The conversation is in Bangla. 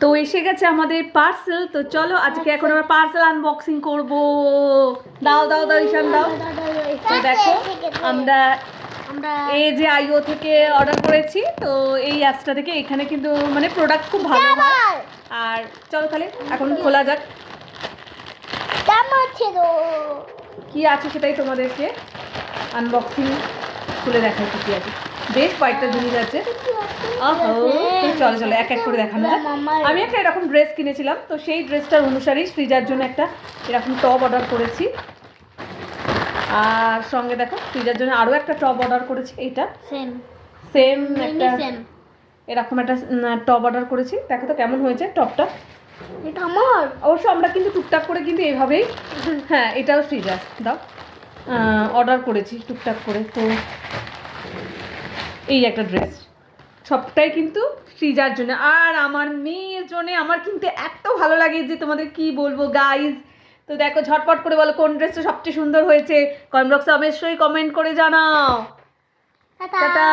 তো এসে গেছে আমাদের পার্সেল। তো চলো আজকে এখন আমরা পার্সেল আনবক্সিং করব। দাও দাও দাও ঈশান দাও। তো দেখো আমরা এই যে আইও থেকে অর্ডার করেছি। তো এই অ্যাপসটা থেকে এখানে কিন্তু মানে প্রোডাক্ট খুব ভালো হয়। আর চলো তাহলে এখন খোলা যাক কি আছে, সেটাই তোমাদেরকে আনবক্সিং খুলে দেখাচ্ছি কি আছে। বেশ কয়েকটা জিনিস আছে। চলো চলো এক এক করে দেখানো যাক। আমি একটা এরকম ড্রেস কিনেছিলাম, তো সেই ড্রেসটার অনুসারেই সৃজার জন্য একটা এরকম টপ অর্ডার করেছি। আর সঙ্গে দেখো সৃজার জন্য আরও একটা টপ অর্ডার করেছি। এইটা সেম একটা এরকম একটা টপ অর্ডার করেছি। দেখো তো কেমন হয়েছে টপটা। এটা আমার অবশ্য আমরা কিন্তু টুকটাক করে কিন্তু এভাবেই, হ্যাঁ এটাও সৃজার দাও অর্ডার করেছি টুকটাক করে। তো এই একটা ড্রেস সবটাই কিন্তু সৃজার জন্য আর আমার মেয়ের জন্য। আমার কিন্তু এত ভালো লাগে যে তোমাদের কি বলবো গাইজ। তো দেখো ঝটপট করে বলো কোন ড্রেসটা সবচেয়ে সুন্দর হয়েছে। কমেন্ট বক্সে অবশ্যই কমেন্ট করে জানাও। টাটা।